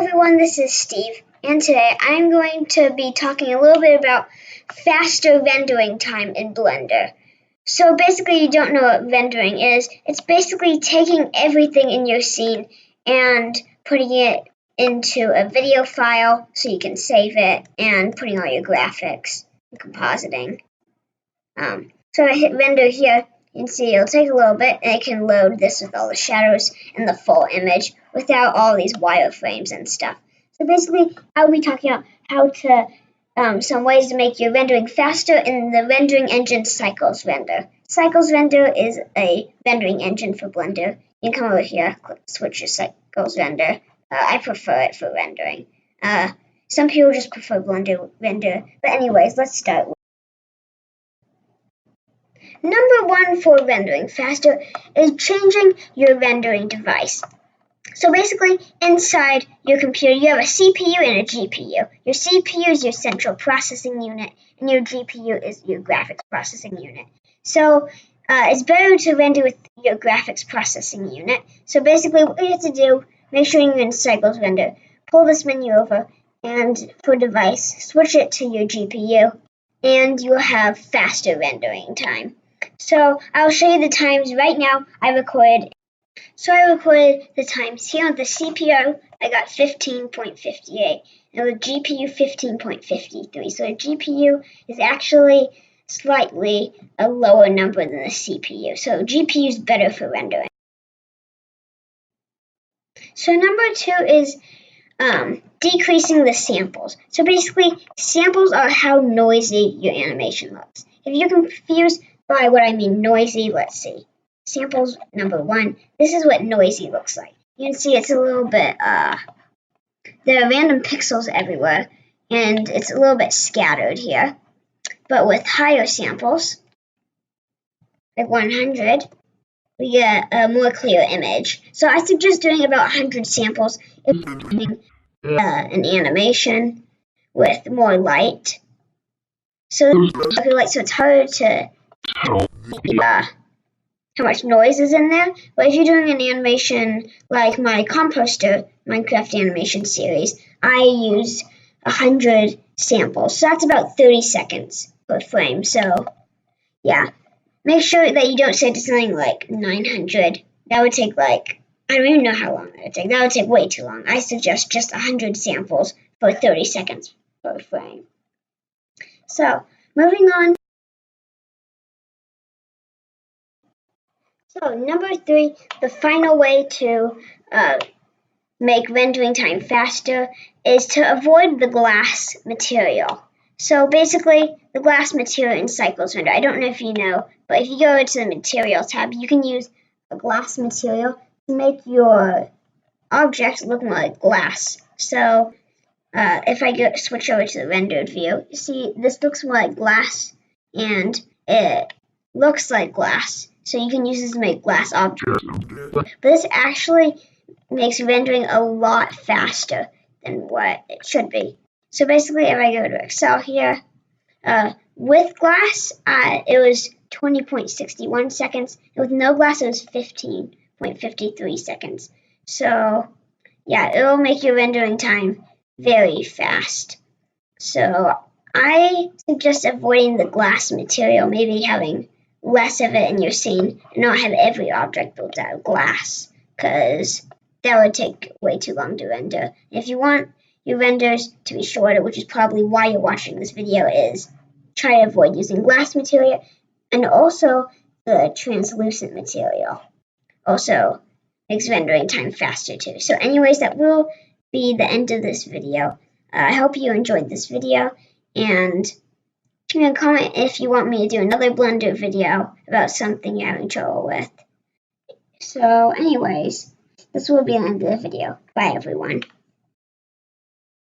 everyone, this is Steve, and today I'm going to be talking a little bit about faster rendering time in Blender. So basically, you don't know what rendering is. It's basically taking everything in your scene and putting it into a video file so you can save it and putting all your graphics and compositing. So I hit render here. You can see it'll take a little bit, and it can load this with all the shadows and the full image without all these wireframes and stuff. So basically, I'll be talking about how to some ways to make your rendering faster in the rendering engine Cycles Render. Cycles Render is a rendering engine for Blender. You can come over here, switch to Cycles Render. I prefer it for rendering. Some people just prefer Blender Render. But anyways, let's start. Number one for rendering faster is changing your rendering device. So basically, inside your computer, you have a CPU and a GPU. Your CPU is your central processing unit, and your GPU is your graphics processing unit. So it's better to render with your graphics processing unit. So basically, what you have to do, make sure you're in Cycles Render. Pull this menu over, and for device, switch it to your GPU, and you'll have faster rendering time. So I'll show you the times right now. I recorded the times here on the CPU. I got 15.58 and the GPU 15.53. So the GPU is actually slightly a lower number than the CPU. So GPU is better for rendering. So number two is decreasing the samples. So basically, samples are how noisy your animation looks. If you're confused by what I mean noisy, let's see. Samples number one. This is what noisy looks like. You can see it's a little bit, there are random pixels everywhere, and it's a little bit scattered here. But with higher samples, like 100, we get a more clear image. So I suggest doing about 100 samples if you're doing an animation with more light. So it's harder to how much noise is in there. But if you're doing an animation like my Composter Minecraft animation series, I use 100 samples. So that's about 30 seconds per frame. So yeah, make sure that you don't set to something like 900. That would take I don't even know how long that would take. That would take way too long. I suggest just 100 samples for 30 seconds per frame. So moving on. So number three, the final way to make rendering time faster is to avoid the glass material. So basically, the glass material in Cycles Render, I don't know if you know, but if you go to the Material tab, you can use a glass material to make your objects look more like glass. So if I switch over to the rendered view, you see this looks more like glass, and it looks like glass. So you can use this to make glass objects. But this actually makes rendering a lot faster than what it should be. So basically, if I go to Excel here, with glass, it was 20.61 seconds. And with no glass, it was 15.53 seconds. So yeah, it will make your rendering time very fast. So I suggest avoiding the glass material, maybe having less of it in your scene and not have every object built out of glass, because that would take way too long to render. If you want your renders to be shorter, which is probably why you're watching this video, is try to avoid using glass material, and also the translucent material also makes rendering time faster too. So anyways, that will be the end of this video. I hope you enjoyed this video, and you can comment if you want me to do another Blender video about something you're having trouble with. So anyways, this will be the end of the video. Bye everyone.